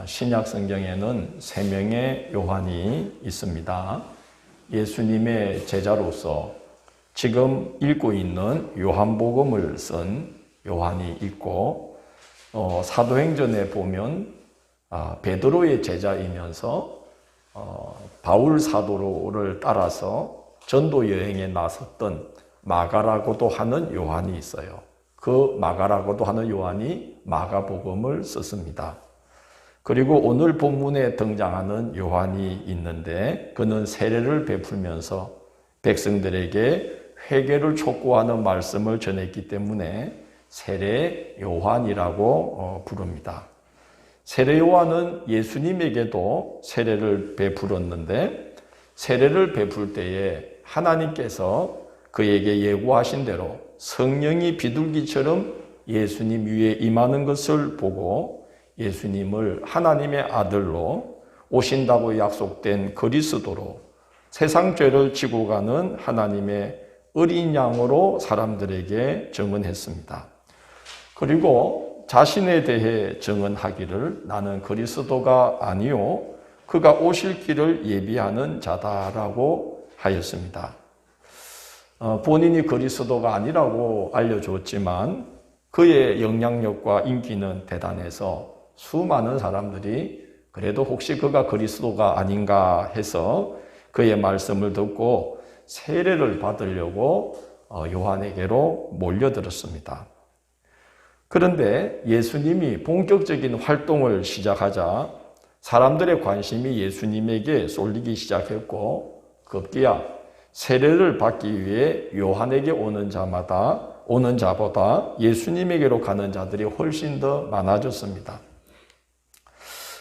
신약 성경에는 3명의 요한이 있습니다. 예수님의 제자로서 지금 읽고 있는 요한복음을 쓴 요한이 있고, 사도행전에 보면 베드로의 제자이면서 바울 사도를 따라서 전도 여행에 나섰던 마가라고도 하는 요한이 있어요. 그 마가라고도 하는 요한이 마가복음을 썼습니다. 그리고 오늘 본문에 등장하는 요한이 있는데, 그는 세례를 베풀면서 백성들에게 회개를 촉구하는 말씀을 전했기 때문에 세례 요한이라고 부릅니다. 세례 요한은 예수님에게도 세례를 베풀었는데, 세례를 베풀 때에 하나님께서 그에게 예고하신 대로 성령이 비둘기처럼 예수님 위에 임하는 것을 보고 예수님을 하나님의 아들로 오신다고 약속된 그리스도로 세상 죄를 지고 가는 하나님의 어린 양으로 사람들에게 증언했습니다. 그리고 자신에 대해 증언하기를 나는 그리스도가 아니요 그가 오실 길을 예비하는 자다라고 하였습니다. 본인이 그리스도가 아니라고 알려줬지만 그의 영향력과 인기는 대단해서 수많은 사람들이 그래도 혹시 그가 그리스도가 아닌가 해서 그의 말씀을 듣고 세례를 받으려고 요한에게로 몰려들었습니다. 그런데 예수님이 본격적인 활동을 시작하자 사람들의 관심이 예수님에게 쏠리기 시작했고, 급기야 세례를 받기 위해 요한에게 오는 자보다 예수님에게로 가는 자들이 훨씬 더 많아졌습니다.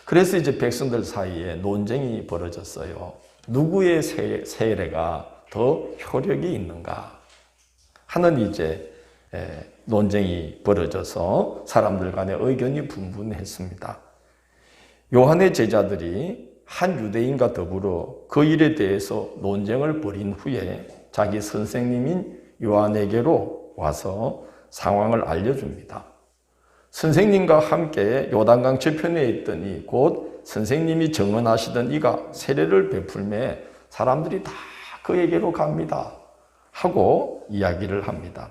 그래서 이제 백성들 사이에 논쟁이 벌어졌어요. 누구의 세례가 더 효력이 있는가 하는 이제 논쟁이 벌어져서 사람들 간의 의견이 분분했습니다. 요한의 제자들이 한 유대인과 더불어 그 일에 대해서 논쟁을 벌인 후에 자기 선생님인 요한에게로 와서 상황을 알려줍니다. 선생님과 함께 요단강 저편에 있더니 곧 선생님이 증언하시던 이가 세례를 베풀매 사람들이 다 그에게로 갑니다 하고 이야기를 합니다.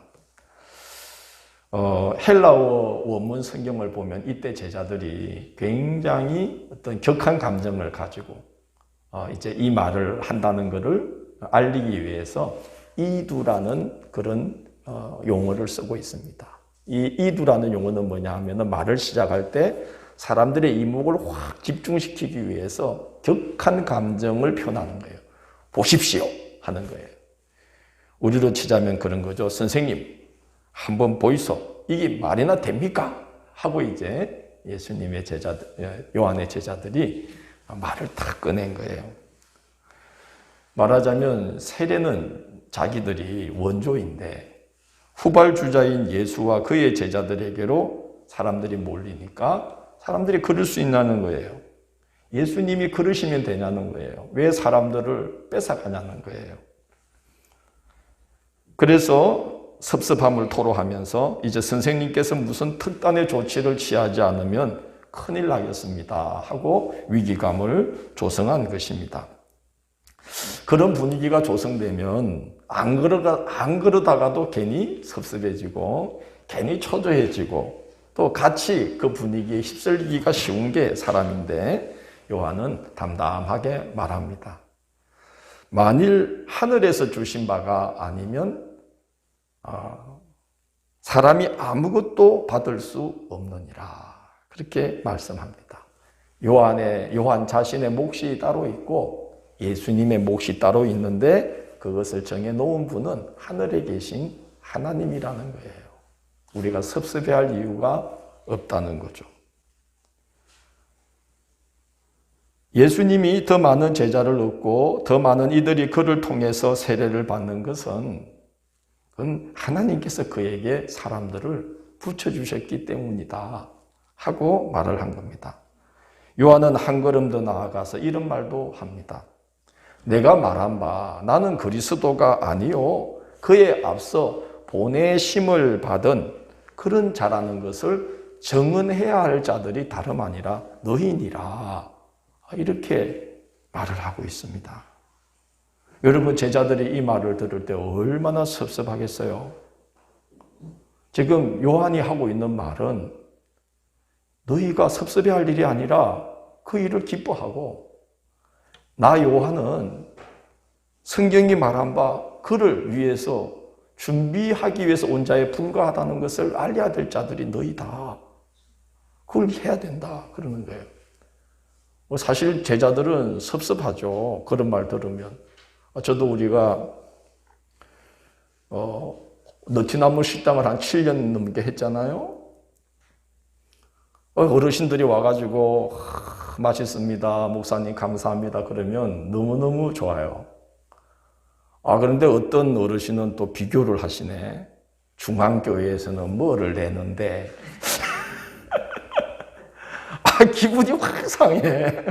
헬라어 원문 성경을 보면 이때 제자들이 굉장히 어떤 격한 감정을 가지고 이제 이 말을 한다는 것을 알리기 위해서 이두라는 그런 용어를 쓰고 있습니다. 이 이두라는 용어는 뭐냐 하면 말을 시작할 때 사람들의 이목을 확 집중시키기 위해서 격한 감정을 표현하는 거예요. 보십시오 하는 거예요. 우리로 치자면 그런 거죠. 선생님 한번 보이소. 이게 말이나 됩니까? 하고 이제 예수님의 제자들, 요한의 제자들이 말을 딱 꺼낸 거예요. 말하자면 세례는 자기들이 원조인데 후발주자인 예수와 그의 제자들에게로 사람들이 몰리니까 사람들이 그럴 수 있냐는 거예요. 예수님이 그러시면 되냐는 거예요. 왜 사람들을 뺏어가냐는 거예요. 그래서 섭섭함을 토로하면서 이제 선생님께서 무슨 특단의 조치를 취하지 않으면 큰일 나겠습니다 하고 위기감을 조성한 것입니다. 그런 분위기가 조성되면 안 그러다가도 괜히 섭섭해지고 괜히 초조해지고 또 같이 그 분위기에 휩쓸리기가 쉬운 게 사람인데, 요한은 담담하게 말합니다. 만일 하늘에서 주신 바가 아니면 사람이 아무것도 받을 수 없느니라 그렇게 말씀합니다. 요한 자신의 몫이 따로 있고 예수님의 몫이 따로 있는데 그것을 정해놓은 분은 하늘에 계신 하나님이라는 거예요. 우리가 섭섭해할 이유가 없다는 거죠. 예수님이 더 많은 제자를 얻고 더 많은 이들이 그를 통해서 세례를 받는 것은 그건 하나님께서 그에게 사람들을 붙여주셨기 때문이다 하고 말을 한 겁니다. 요한은 한 걸음 더 나아가서 이런 말도 합니다. 내가 말한 바 나는 그리스도가 아니요 그에 앞서 보내심을 받은 그런 자라는 것을 정언해야 할 자들이 다름 아니라 너희니라. 이렇게 말을 하고 있습니다. 여러분, 제자들이 이 말을 들을 때 얼마나 섭섭하겠어요? 지금 요한이 하고 있는 말은 너희가 섭섭해할 일이 아니라 그 일을 기뻐하고, 나 요한은 성경이 말한 바 그를 위해서 준비하기 위해서 온 자에 불과하다는 것을 알려야 될 자들이 너희다. 그걸 해야 된다. 그러는 거예요. 사실 제자들은 섭섭하죠. 그런 말 들으면. 저도 우리가 너티나무 식당을 한 7년 넘게 했잖아요. 어르신들이 와가지고 맛있습니다. 목사님 감사합니다. 그러면 너무너무 좋아요. 그런데 어떤 어르신은 또 비교를 하시네. 중앙교회에서는 뭐를 내는데 기분이 확 상해.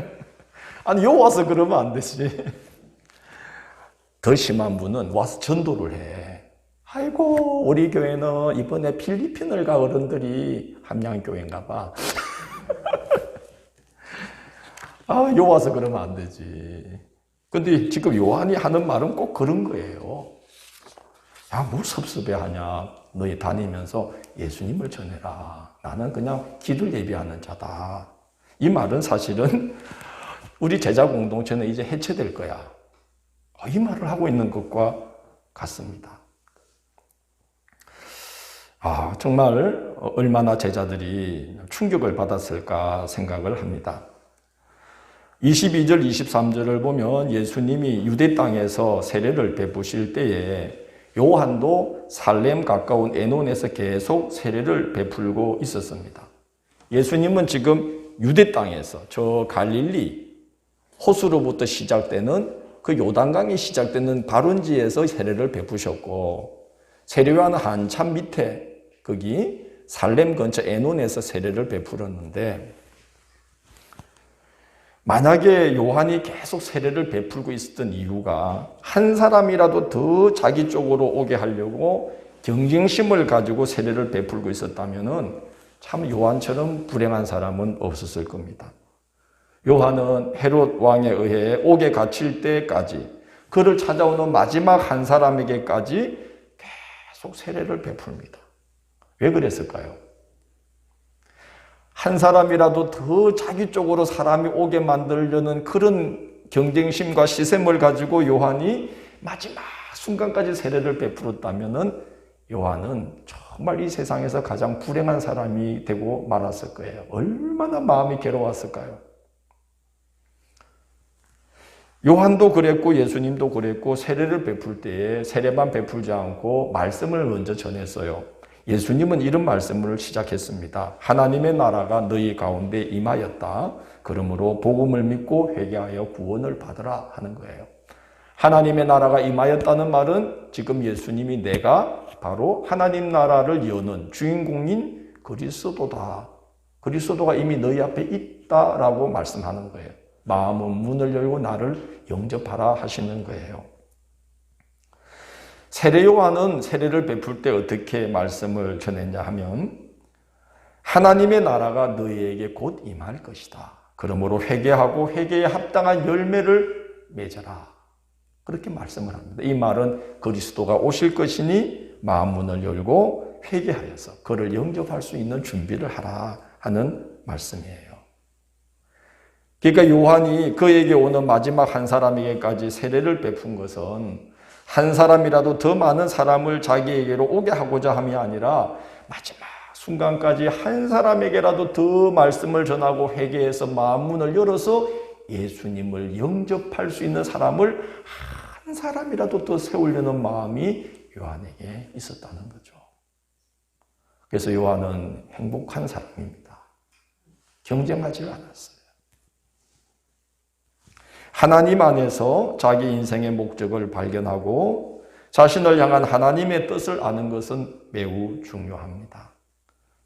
아니, 요 와서 그러면 안 되지. 더 심한 분은 와서 전도를 해. 아이고, 우리 교회는 이번에 필리핀을 가 어른들이 함양교회인가 봐. 요 와서 그러면 안 되지. 근데 지금 요한이 하는 말은 꼭 그런 거예요. 야, 뭘 섭섭해 하냐. 너희 다니면서 예수님을 전해라. 나는 그냥 길을 예비하는 자다. 이 말은 사실은 우리 제자 공동체는 이제 해체될 거야. 이 말을 하고 있는 것과 같습니다. 정말 얼마나 제자들이 충격을 받았을까 생각을 합니다. 22절, 23절을 보면 예수님이 유대 땅에서 세례를 베푸실 때에 요한도 살렘 가까운 에논에서 계속 세례를 베풀고 있었습니다. 예수님은 지금 유대 땅에서 저 갈릴리 호수로부터 시작되는 그 요단강이 시작되는 발원지에서 세례를 베푸셨고, 세례요한은 한참 밑에 거기 살렘 근처 에논에서 세례를 베풀었는데, 만약에 요한이 계속 세례를 베풀고 있었던 이유가 한 사람이라도 더 자기 쪽으로 오게 하려고 경쟁심을 가지고 세례를 베풀고 있었다면 참 요한처럼 불행한 사람은 없었을 겁니다. 요한은 헤롯 왕에 의해 옥에 갇힐 때까지 그를 찾아오는 마지막 한 사람에게까지 계속 세례를 베풉니다. 왜 그랬을까요? 한 사람이라도 더 자기 쪽으로 사람이 오게 만들려는 그런 경쟁심과 시샘을 가지고 요한이 마지막 순간까지 세례를 베풀었다면 요한은 정말 이 세상에서 가장 불행한 사람이 되고 말았을 거예요. 얼마나 마음이 괴로웠을까요? 요한도 그랬고 예수님도 그랬고 세례를 베풀 때에 세례만 베풀지 않고 말씀을 먼저 전했어요. 예수님은 이런 말씀을 시작했습니다. 하나님의 나라가 너희 가운데 임하였다. 그러므로 복음을 믿고 회개하여 구원을 받으라 하는 거예요. 하나님의 나라가 임하였다는 말은 지금 예수님이 내가 바로 하나님 나라를 여는 주인공인 그리스도다. 그리스도가 이미 너희 앞에 있다라고 말씀하는 거예요. 마음은 문을 열고 나를 영접하라 하시는 거예요. 세례 요한은 세례를 베풀 때 어떻게 말씀을 전했냐 하면 하나님의 나라가 너희에게 곧 임할 것이다. 그러므로 회개하고 회개에 합당한 열매를 맺어라. 그렇게 말씀을 합니다. 이 말은 그리스도가 오실 것이니 마음 문을 열고 회개하여서 그를 영접할 수 있는 준비를 하라 하는 말씀이에요. 그러니까 요한이 그에게 오는 마지막 한 사람에게까지 세례를 베푼 것은 한 사람이라도 더 많은 사람을 자기에게로 오게 하고자 함이 아니라 마지막 순간까지 한 사람에게라도 더 말씀을 전하고 회개해서 마음 문을 열어서 예수님을 영접할 수 있는 사람을 한 사람이라도 더 세우려는 마음이 요한에게 있었다는 거죠. 그래서 요한은 행복한 사람입니다. 경쟁하지 않았어요. 하나님 안에서 자기 인생의 목적을 발견하고 자신을 향한 하나님의 뜻을 아는 것은 매우 중요합니다.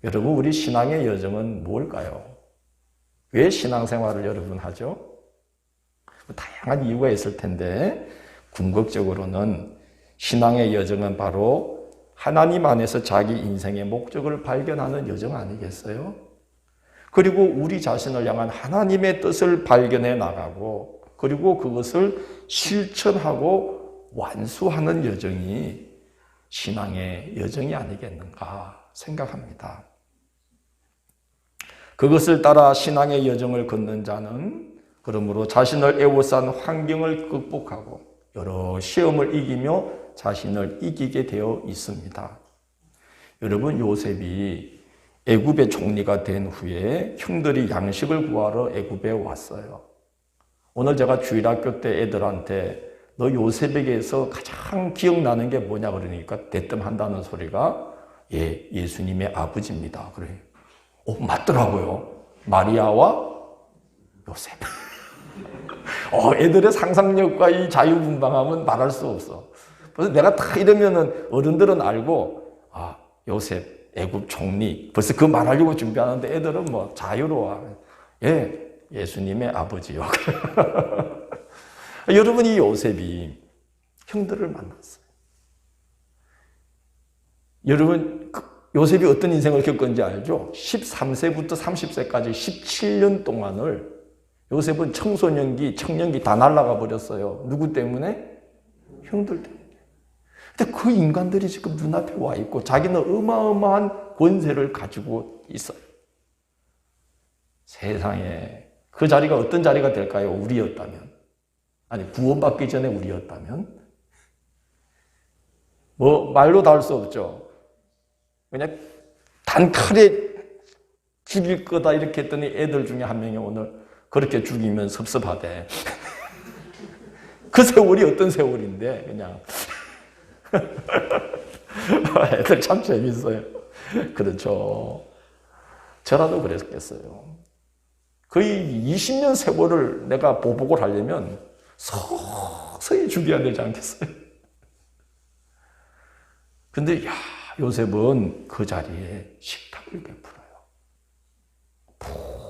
여러분, 우리 신앙의 여정은 뭘까요? 왜 신앙생활을 여러분 하죠? 다양한 이유가 있을 텐데 궁극적으로는 신앙의 여정은 바로 하나님 안에서 자기 인생의 목적을 발견하는 여정 아니겠어요? 그리고 우리 자신을 향한 하나님의 뜻을 발견해 나가고 그리고 그것을 실천하고 완수하는 여정이 신앙의 여정이 아니겠는가 생각합니다. 그것을 따라 신앙의 여정을 걷는 자는 그러므로 자신을 애워싼 환경을 극복하고 여러 시험을 이기며 자신을 이기게 되어 있습니다. 여러분, 요셉이 애굽의 총리가 된 후에 형들이 양식을 구하러 애굽에 왔어요. 오늘 제가 주일학교 때 애들한테 너 요셉에게서 가장 기억나는 게 뭐냐 그러니까 대뜸한다는 소리가 예수님의 아버지입니다. 그래요. 맞더라고요. 마리아와 요셉. 애들의 상상력과 이 자유분방함은 말할 수 없어. 그래서 내가 다 이러면은 어른들은 알고 요셉 애굽 총리 벌써 그 말하려고 준비하는데 애들은 뭐 자유로워. 예수님의 아버지요. 여러분, 이 요셉이 형들을 만났어요. 여러분, 요셉이 어떤 인생을 겪었는지 알죠? 13세부터 30세까지 17년 동안을 요셉은 청소년기, 청년기 다 날아가 버렸어요. 누구 때문에? 형들 때문에. 근데 그 인간들이 지금 눈앞에 와 있고 자기는 어마어마한 권세를 가지고 있어요. 세상에 그 자리가 어떤 자리가 될까요? 우리였다면. 아니, 구원받기 전에 우리였다면? 말로 다 할 수 없죠. 그냥 단칼에 죽일 거다 이렇게 했더니 애들 중에 한 명이 오늘 그렇게 죽이면 섭섭하대. 그 세월이 어떤 세월인데 그냥. 애들 참 재밌어요. 그렇죠. 저라도 그랬겠어요. 거의 20년 세월을 내가 보복을 하려면 서서히 죽여야 되지 않겠어요? 근데 요셉은 그 자리에 식탁을 베풀어요.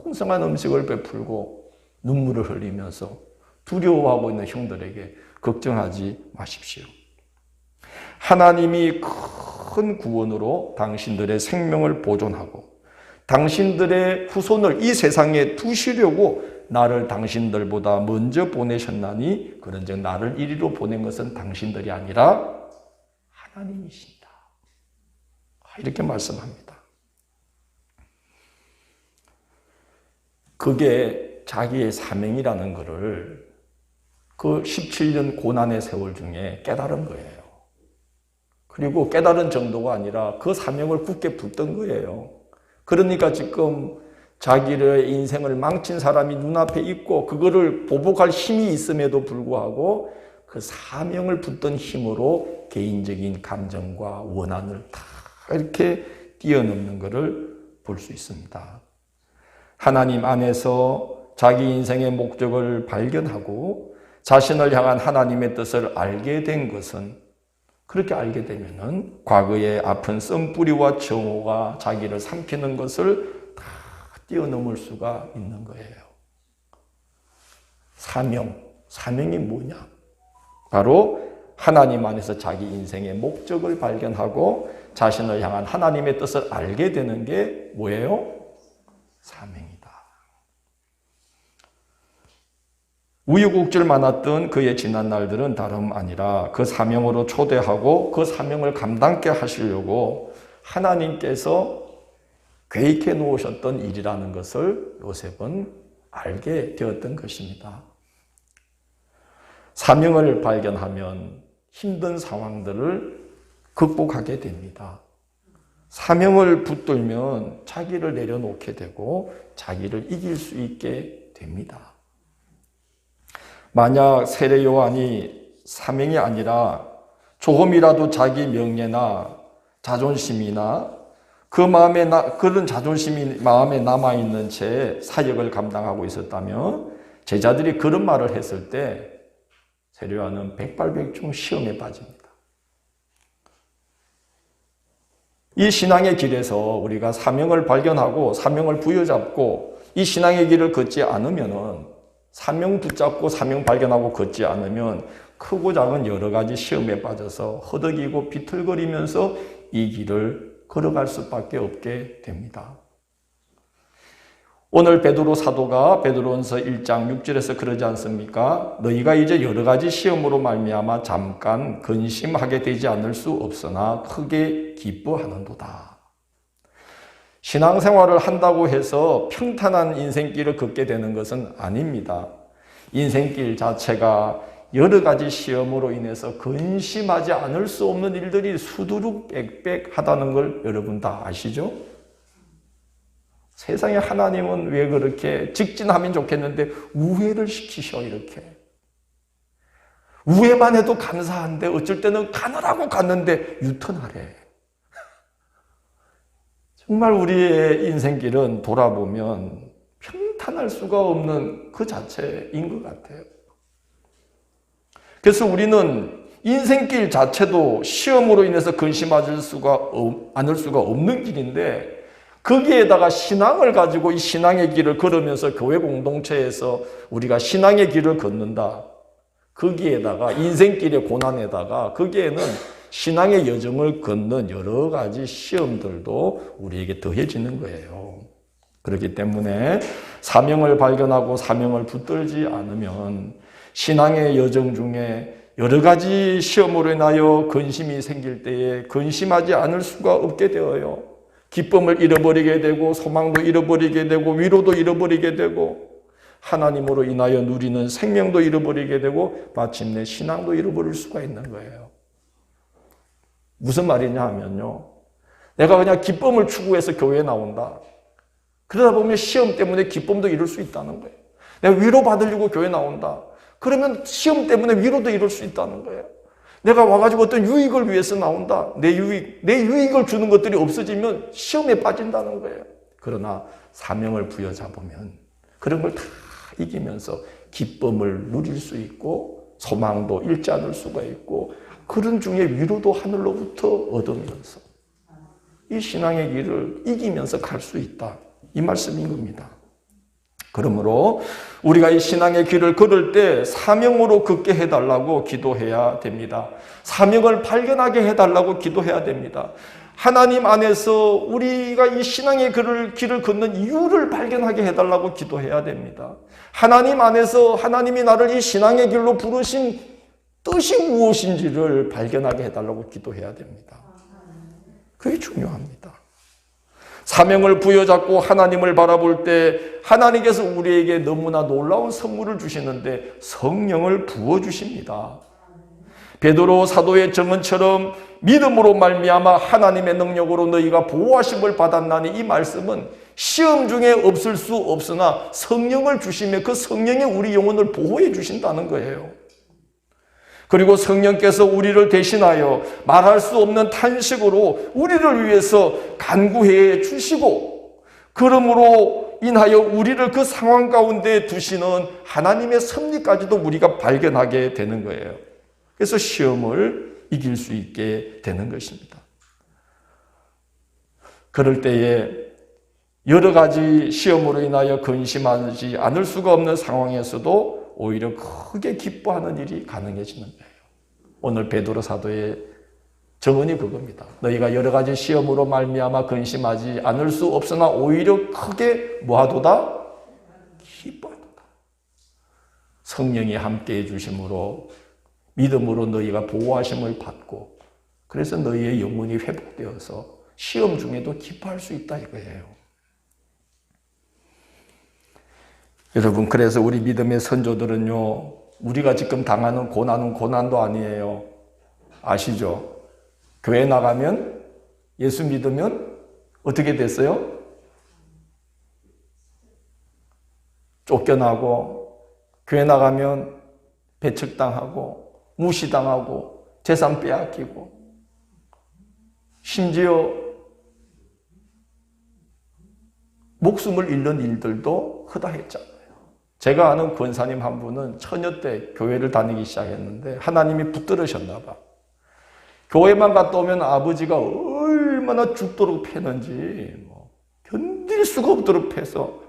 풍성한 음식을 베풀고 눈물을 흘리면서 두려워하고 있는 형들에게 걱정하지 마십시오. 하나님이 큰 구원으로 당신들의 생명을 보존하고 당신들의 후손을 이 세상에 두시려고 나를 당신들보다 먼저 보내셨나니 그런즉 나를 이리로 보낸 것은 당신들이 아니라 하나님이신다. 이렇게 말씀합니다. 그게 자기의 사명이라는 것을 그 17년 고난의 세월 중에 깨달은 거예요. 그리고 깨달은 정도가 아니라 그 사명을 굳게 붙든 거예요. 그러니까 지금 자기의 인생을 망친 사람이 눈앞에 있고 그거를 보복할 힘이 있음에도 불구하고 그 사명을 붙든 힘으로 개인적인 감정과 원한을 다 이렇게 뛰어넘는 것을 볼 수 있습니다. 하나님 안에서 자기 인생의 목적을 발견하고 자신을 향한 하나님의 뜻을 알게 된 것은 그렇게 알게 되면은 과거의 아픈 씀뿌리와 정오가 자기를 삼키는 것을 다 뛰어넘을 수가 있는 거예요. 사명이 뭐냐? 바로 하나님 안에서 자기 인생의 목적을 발견하고 자신을 향한 하나님의 뜻을 알게 되는 게 뭐예요? 사명이다. 우여곡절 많았던 그의 지난 날들은 다름 아니라 그 사명으로 초대하고 그 사명을 감당케 하시려고 하나님께서 계획해 놓으셨던 일이라는 것을 요셉은 알게 되었던 것입니다. 사명을 발견하면 힘든 상황들을 극복하게 됩니다. 사명을 붙들면 자기를 내려놓게 되고 자기를 이길 수 있게 됩니다. 만약 세례 요한이 사명이 아니라 조금이라도 자기 명예나 자존심이나 그런 자존심이 마음에 남아있는 채 사역을 감당하고 있었다면 제자들이 그런 말을 했을 때 세례 요한은 백발백중 시험에 빠집니다. 이 신앙의 길에서 우리가 사명을 발견하고 사명을 부여잡고 이 신앙의 길을 걷지 않으면은 사명 붙잡고 사명 발견하고 걷지 않으면 크고 작은 여러 가지 시험에 빠져서 허덕이고 비틀거리면서 이 길을 걸어갈 수밖에 없게 됩니다. 오늘 베드로 사도가 베드로전서 1장 6절에서 그러지 않습니까? 너희가 이제 여러 가지 시험으로 말미암아 잠깐 근심하게 되지 않을 수 없으나 크게 기뻐하는도다. 신앙생활을 한다고 해서 평탄한 인생길을 걷게 되는 것은 아닙니다. 인생길 자체가 여러 가지 시험으로 인해서 근심하지 않을 수 없는 일들이 수두룩빽빽하다는 걸 여러분 다 아시죠? 세상에 하나님은 왜 그렇게 직진하면 좋겠는데 우회를 시키셔 이렇게. 우회만 해도 감사한데 어쩔 때는 가느라고 갔는데 유턴하래. 정말 우리의 인생길은 돌아보면 평탄할 수가 없는 그 자체인 것 같아요. 그래서 우리는 인생길 자체도 시험으로 인해서 근심하지 않을 수가 없는 길인데 거기에다가 신앙을 가지고 이 신앙의 길을 걸으면서 교회 공동체에서 우리가 신앙의 길을 걷는다. 거기에다가 인생길의 고난에다가 거기에는 신앙의 여정을 걷는 여러 가지 시험들도 우리에게 더해지는 거예요. 그렇기 때문에 사명을 발견하고 사명을 붙들지 않으면 신앙의 여정 중에 여러 가지 시험으로 인하여 근심이 생길 때에 근심하지 않을 수가 없게 되어요. 기쁨을 잃어버리게 되고 소망도 잃어버리게 되고 위로도 잃어버리게 되고 하나님으로 인하여 누리는 생명도 잃어버리게 되고 마침내 신앙도 잃어버릴 수가 있는 거예요. 무슨 말이냐 하면요. 내가 그냥 기쁨을 추구해서 교회에 나온다. 그러다 보면 시험 때문에 기쁨도 잃을 수 있다는 거예요. 내가 위로받으려고 교회 나온다. 그러면 시험 때문에 위로도 잃을 수 있다는 거예요. 내가 와가지고 어떤 유익을 위해서 나온다. 내 유익을 주는 것들이 없어지면 시험에 빠진다는 거예요. 그러나 사명을 부여잡으면 그런 걸 다 이기면서 기쁨을 누릴 수 있고 소망도 잃지 않을 수가 있고 그런 중에 위로도 하늘로부터 얻으면서 이 신앙의 길을 이기면서 갈 수 있다. 이 말씀인 겁니다. 그러므로 우리가 이 신앙의 길을 걸을 때 사명으로 걷게 해달라고 기도해야 됩니다. 사명을 발견하게 해달라고 기도해야 됩니다. 하나님 안에서 우리가 이 신앙의 길을 걷는 이유를 발견하게 해달라고 기도해야 됩니다. 하나님 안에서 하나님이 나를 이 신앙의 길로 부르신 뜻이 무엇인지를 발견하게 해달라고 기도해야 됩니다. 그게 중요합니다. 사명을 부여잡고 하나님을 바라볼 때 하나님께서 우리에게 너무나 놀라운 선물을 주시는데 성령을 부어주십니다. 베드로 사도의 증언처럼 믿음으로 말미암아 하나님의 능력으로 너희가 보호하심을 받았나니 이 말씀은 시험 중에 없을 수 없으나 성령을 주시며 그 성령이 우리 영혼을 보호해 주신다는 거예요. 그리고 성령께서 우리를 대신하여 말할 수 없는 탄식으로 우리를 위해서 간구해 주시고 그러므로 인하여 우리를 그 상황 가운데 두시는 하나님의 섭리까지도 우리가 발견하게 되는 거예요. 그래서 시험을 이길 수 있게 되는 것입니다. 그럴 때에 여러 가지 시험으로 인하여 근심하지 않을 수가 없는 상황에서도 오히려 크게 기뻐하는 일이 가능해지는 거예요. 오늘 베드로 사도의 정언이 그겁니다. 너희가 여러 가지 시험으로 말미암아 근심하지 않을 수 없으나 오히려 크게 뭐하도다? 기뻐하도다. 성령이 함께해 주심으로 믿음으로 너희가 보호하심을 받고 그래서 너희의 영혼이 회복되어서 시험 중에도 기뻐할 수 있다 이거예요. 여러분, 그래서 우리 믿음의 선조들은요, 우리가 지금 당하는 고난은 고난도 아니에요. 아시죠? 교회 나가면, 예수 믿으면 어떻게 됐어요? 쫓겨나고, 교회 나가면 배척당하고, 무시당하고, 재산 빼앗기고, 심지어 목숨을 잃는 일들도 허다했잖아요. 제가 아는 권사님 한 분은 처녀 때 교회를 다니기 시작했는데 하나님이 붙들으셨나 봐. 교회만 갔다 오면 아버지가 얼마나 죽도록 패는지 견딜 수가 없도록 패서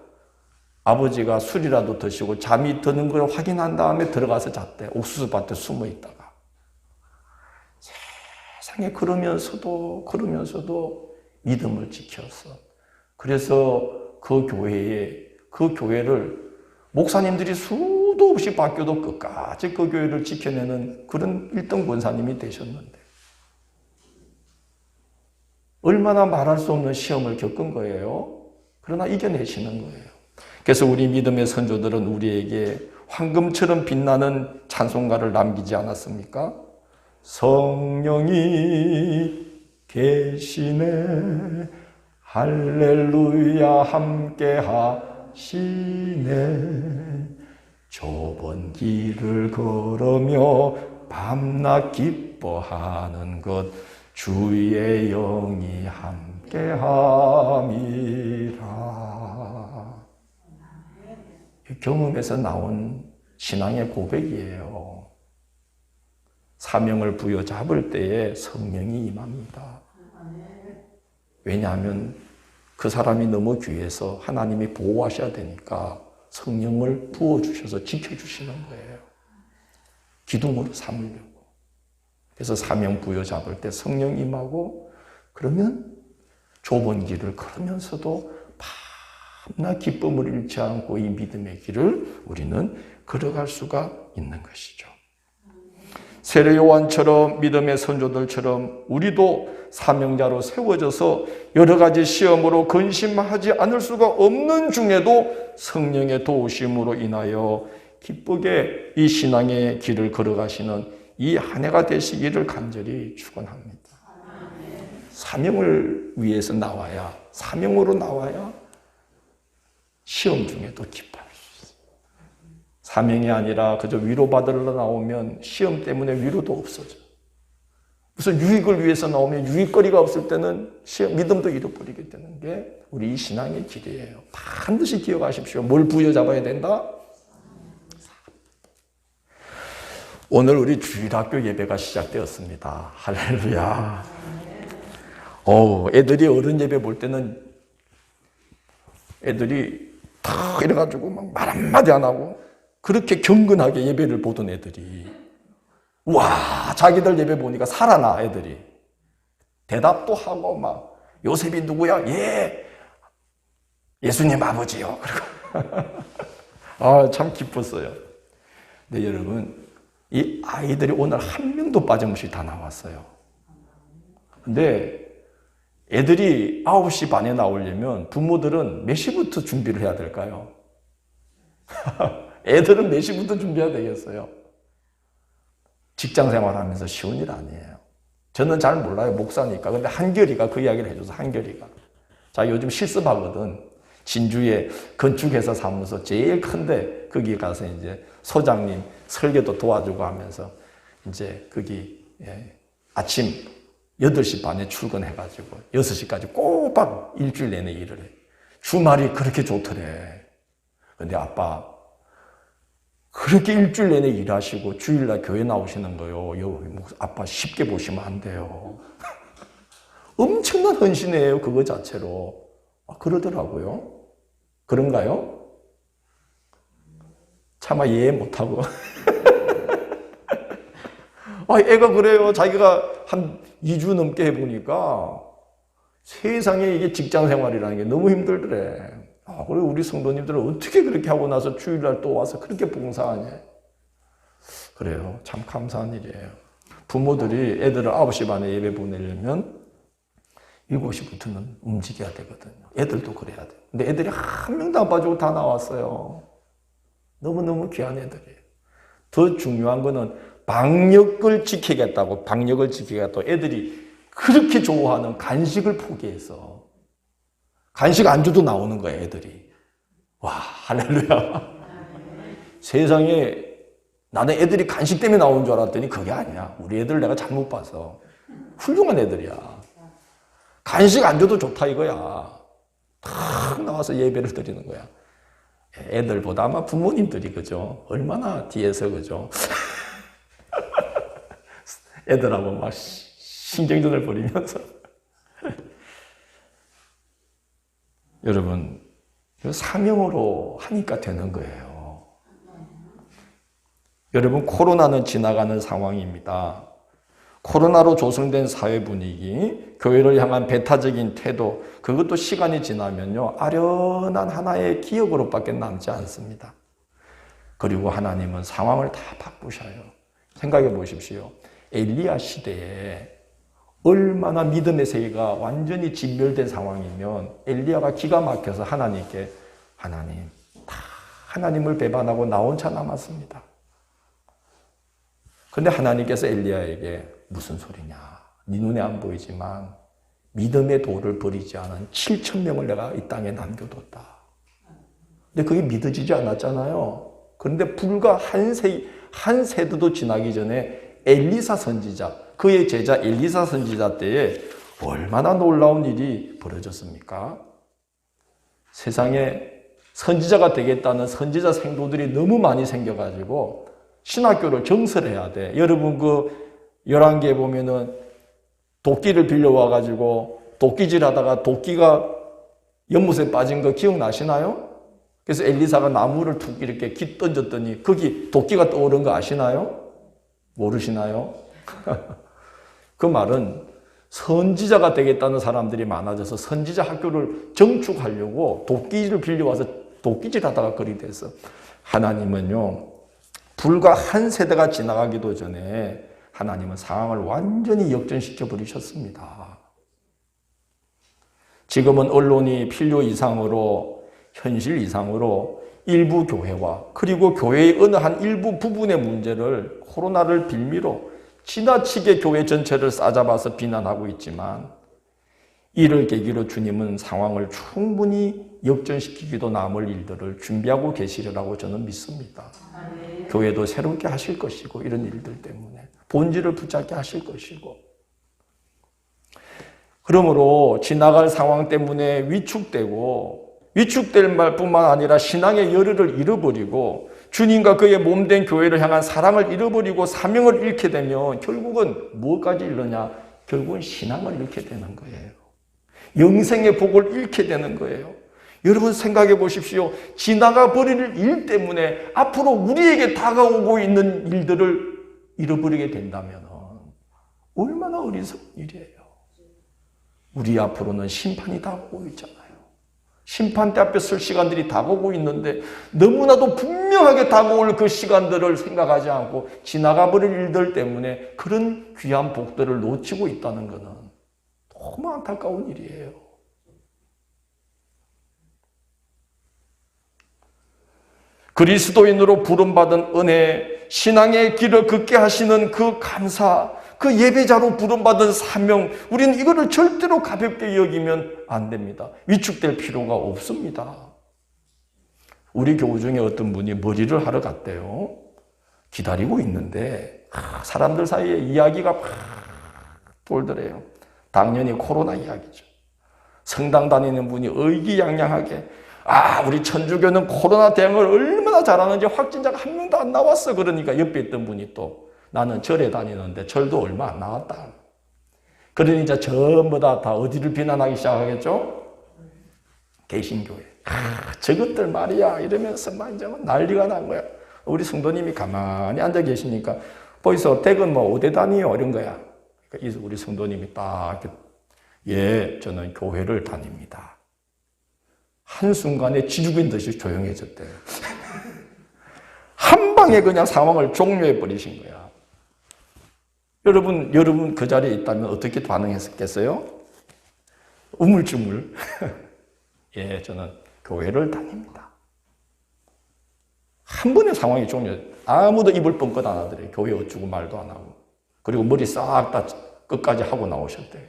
아버지가 술이라도 드시고 잠이 드는 걸 확인한 다음에 들어가서 잤대. 옥수수밭에 숨어 있다가 세상에 그러면서도 믿음을 지켰어. 그래서 그 교회를 목사님들이 수도 없이 바뀌어도 끝까지 그 교회를 지켜내는 그런 1등 권사님이 되셨는데 얼마나 말할 수 없는 시험을 겪은 거예요. 그러나 이겨내시는 거예요. 그래서 우리 믿음의 선조들은 우리에게 황금처럼 빛나는 찬송가를 남기지 않았습니까? 성령이 계시네 할렐루야 함께 하시네 좁은 길을 걸으며 밤낮 기뻐하는 것 주의 영이 함께함이라. 경험에서 나온 신앙의 고백이에요. 사명을 부여잡을 때에 성령이 임합니다. 왜냐하면 그 사람이 너무 귀해서 하나님이 보호하셔야 되니까 성령을 부어주셔서 지켜주시는 거예요. 기둥으로 삼으려고. 그래서 사명 부여잡을 때 성령 임하고 그러면 좁은 길을 걸으면서도 밤낮 기쁨을 잃지 않고 이 믿음의 길을 우리는 걸어갈 수가 있는 것이죠. 세례 요한처럼 믿음의 선조들처럼 우리도 사명자로 세워져서 여러 가지 시험으로 근심하지 않을 수가 없는 중에도 성령의 도우심으로 인하여 기쁘게 이 신앙의 길을 걸어가시는 이 한 해가 되시기를 간절히 축원합니다. 사명을 위해서 나와야, 사명으로 나와야 시험 중에도 기뻐할 수 있어요. 사명이 아니라 그저 위로받으러 나오면 시험 때문에 위로도 없어져. 무슨 유익을 위해서 나오면 유익거리가 없을 때는 믿음도 잃어버리게 되는 게 우리 이 신앙의 길이에요. 반드시 기억하십시오. 뭘 부여잡아야 된다? 오늘 우리 주일학교 예배가 시작되었습니다. 할렐루야. 애들이 어른 예배 볼 때는 애들이 다 이래가지고 막 말 한마디 안 하고 그렇게 경건하게 예배를 보던 애들이 와, 자기들 예배 보니까 살아나, 애들이. 대답도 하고, 막, 요셉이 누구야? 예, 예수님 아버지요. 그리고, 참 기뻤어요. 근데 여러분, 이 아이들이 오늘 한 명도 빠짐없이 다 나왔어요. 근데 애들이 9시 반에 나오려면 부모들은 몇 시부터 준비를 해야 될까요? 애들은 몇 시부터 준비해야 되겠어요? 직장 생활하면서 쉬운 일 아니에요. 저는 잘 몰라요. 목사니까. 근데 한결이가 그 이야기를 해줘서 한결이가. 자, 요즘 실습하거든. 진주에 건축회사 사무소 제일 큰데 거기 가서 이제 소장님 설계도 도와주고 하면서 이제 거기 아침 8시 반에 출근해가지고 6시까지 꼬박 일주일 내내 일을 해. 주말이 그렇게 좋더래. 근데 아빠 그렇게 일주일 내내 일하시고 주일날 교회 나오시는 거요. 아빠 쉽게 보시면 안 돼요. 엄청난 헌신이에요. 그거 자체로. 그러더라고요. 그런가요? 차마 이해 못하고. 애가 그래요. 자기가 한 2주 넘게 해보니까 세상에 이게 직장 생활이라는 게 너무 힘들더래. 그리고 우리 성도님들은 어떻게 그렇게 하고 나서 주일날 또 와서 그렇게 봉사하냐. 그래요. 참 감사한 일이에요. 부모들이 애들을 9시 반에 예배 보내려면 7시부터는 움직여야 되거든요. 애들도 그래야 돼요. 근데 애들이 한 명도 안 빠지고 다 나왔어요. 너무너무 귀한 애들이에요. 더 중요한 거는 방역을 지키겠다고, 방역을 지키겠다고 애들이 그렇게 좋아하는 간식을 포기해서 간식 안주도 나오는 거예요, 애들이. 와, 할렐루야. 세상에 나는 애들이 간식 때문에 나오는 줄 알았더니 그게 아니야. 우리 애들 내가 잘못 봐서. 훌륭한 애들이야. 간식 안주도 좋다 이거야. 탁 나와서 예배를 드리는 거야. 애들보다 아마 부모님들이 그죠? 얼마나 뒤에서 그죠? 애들하고 막 신경전을 벌이면서. 여러분, 사명으로 하니까 되는 거예요. 여러분, 코로나는 지나가는 상황입니다. 코로나로 조성된 사회 분위기, 교회를 향한 배타적인 태도, 그것도 시간이 지나면요, 아련한 하나의 기억으로밖에 남지 않습니다. 그리고 하나님은 상황을 다 바꾸셔요. 생각해 보십시오. 엘리야 시대에 얼마나 믿음의 세계가 완전히 진멸된 상황이면 엘리야가 기가 막혀서 하나님께, 하나님, 다 하나님을 배반하고 나 혼자 남았습니다. 근데 하나님께서 엘리야에게 무슨 소리냐? 네 눈에 안 보이지만 믿음의 도를 버리지 않은 7,000명을 내가 이 땅에 남겨뒀다. 근데 그게 믿어지지 않았잖아요. 그런데 불과 한 세대도 지나기 전에 엘리사 선지자, 그의 제자 엘리사 선지자 때에 얼마나 놀라운 일이 벌어졌습니까? 세상에 선지자가 되겠다는 선지자 생도들이 너무 많이 생겨가지고 신학교를 정설해야 돼. 여러분 그 열왕기에 보면은 도끼를 빌려와가지고 도끼질 하다가 도끼가 연못에 빠진 거 기억나시나요? 그래서 엘리사가 나무를 툭 이렇게 기 던졌더니 거기 도끼가 떠오른 거 아시나요? 모르시나요? 그 말은 선지자가 되겠다는 사람들이 많아져서 선지자 학교를 정축하려고 도끼를 빌려와서 도끼질 하다가 그리 됐어. 하나님은요, 불과 한 세대가 지나가기도 전에 하나님은 상황을 완전히 역전시켜 버리셨습니다. 지금은 언론이 필요 이상으로, 현실 이상으로 일부 교회와 그리고 교회의 어느 한 일부 부분의 문제를 코로나를 빌미로 지나치게 교회 전체를 싸잡아서 비난하고 있지만, 이를 계기로 주님은 상황을 충분히 역전시키기도 남을 일들을 준비하고 계시리라고 저는 믿습니다. 교회도 새롭게 하실 것이고, 이런 일들 때문에 본질을 붙잡게 하실 것이고, 그러므로 지나갈 상황 때문에 위축될 말뿐만 아니라 신앙의 열의를 잃어버리고 주님과 그의 몸된 교회를 향한 사랑을 잃어버리고 사명을 잃게 되면 결국은 무엇까지 잃느냐? 결국은 신앙을 잃게 되는 거예요. 영생의 복을 잃게 되는 거예요. 여러분 생각해 보십시오. 지나가 버릴 일 때문에 앞으로 우리에게 다가오고 있는 일들을 잃어버리게 된다면 얼마나 어리석은 일이에요. 우리 앞으로는 심판이 다가오고 있잖아요. 심판대 앞에 설 시간들이 다가오고 있는데 너무나도 분명하게 다가올 그 시간들을 생각하지 않고 지나가 버릴 일들 때문에 그런 귀한 복들을 놓치고 있다는 것은 너무 안타까운 일이에요. 그리스도인으로 부름받은 은혜, 신앙의 길을 걷게 하시는 그 감사, 그 예배자로 부름받은 사명, 우리는 이거를 절대로 가볍게 여기면 안 됩니다. 위축될 필요가 없습니다. 우리 교우 중에 어떤 분이 머리를 하러 갔대요. 기다리고 있는데 사람들 사이에 이야기가 막 돌더래요. 당연히 코로나 이야기죠. 성당 다니는 분이 의기양양하게 우리 천주교는 코로나 대응을 얼마나 잘하는지 확진자가 한 명도 안 나왔어. 그러니까 옆에 있던 분이 또 나는 절에 다니는데 절도 얼마 안 나왔다. 그러니 이제 전부 다 어디를 비난하기 시작하겠죠? 개신교회. 저것들 말이야. 이러면서 막 이제 난리가 난 거야. 우리 성도님이 가만히 앉아 계시니까 보이소. 댁은 뭐 어디 다니요? 이런 거야. 그러니까 우리 성도님이 딱 예, 저는 교회를 다닙니다. 한순간에 지죽인 듯이 조용해졌대요. 한 방에 그냥 상황을 종료해 버리신 거야. 여러분 그 자리에 있다면 어떻게 반응했겠어요? 우물쭈물. 예, 저는 교회를 다닙니다. 한 번의 상황이 종료. 아무도 입을 뻥끗 안 하더래요. 교회 어쩌고 말도 안 하고. 그리고 머리 싹 다 끝까지 하고 나오셨대요.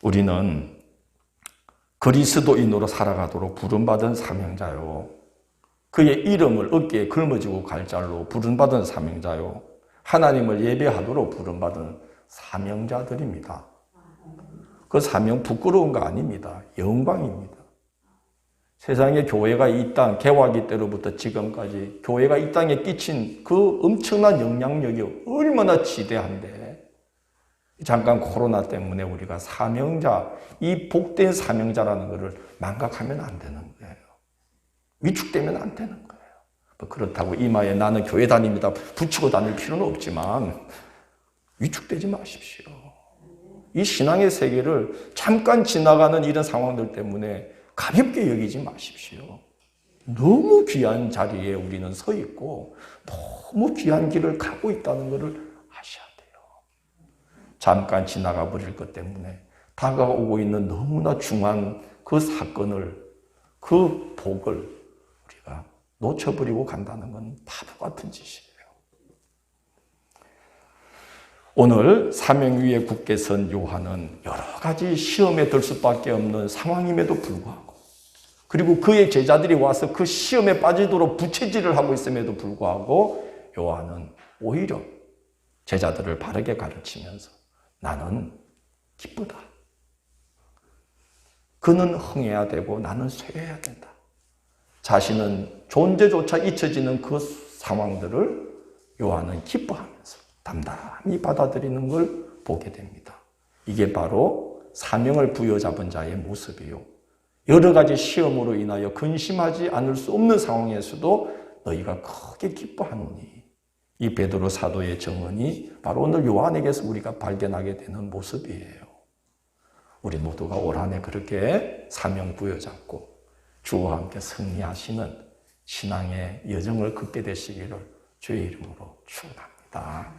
우리는 그리스도인으로 살아가도록 부름받은 사명자요. 그의 이름을 어깨에 걸머지고 갈 자로 부름받은 사명자요. 하나님을 예배하도록 부름받은 사명자들입니다. 그 사명 부끄러운 거 아닙니다. 영광입니다. 세상에 교회가 이 땅 개화기 때로부터 지금까지 교회가 이 땅에 끼친 그 엄청난 영향력이 얼마나 지대한데 잠깐 코로나 때문에 우리가 사명자, 이 복된 사명자라는 것을 망각하면 안 되는 거예요. 위축되면 안 되는 거예요. 뭐 그렇다고 이마에 나는 교회 다닙니다 붙이고 다닐 필요는 없지만 위축되지 마십시오. 이 신앙의 세계를 잠깐 지나가는 이런 상황들 때문에 가볍게 여기지 마십시오. 너무 귀한 자리에 우리는 서 있고 너무 귀한 길을 가고 있다는 것을 아셔야 돼요. 잠깐 지나가 버릴 것 때문에 다가오고 있는 너무나 중요한 그 사건을, 그 복을 우리가 놓쳐버리고 간다는 건 바보 같은 짓이에요. 오늘 사명 위에 굳게 선 요한은 여러 가지 시험에 들 수밖에 없는 상황임에도 불구하고, 그리고 그의 제자들이 와서 그 시험에 빠지도록 부채질을 하고 있음에도 불구하고 요한은 오히려 제자들을 바르게 가르치면서 나는 기쁘다. 그는 흥해야 되고 나는 쇠해야 된다. 자신은 존재조차 잊혀지는 그 상황들을 요한은 기뻐하면서 담담히 받아들이는 걸 보게 됩니다. 이게 바로 사명을 부여잡은 자의 모습이요. 여러 가지 시험으로 인하여 근심하지 않을 수 없는 상황에서도 너희가 크게 기뻐하느니, 이 베드로 사도의 정언이 바로 오늘 요한에게서 우리가 발견하게 되는 모습이에요. 우리 모두가 올 한 해 그렇게 사명 부여잡고 주와 함께 승리하시는 신앙의 여정을 걷게 되시기를 주의 이름으로 축원합니다.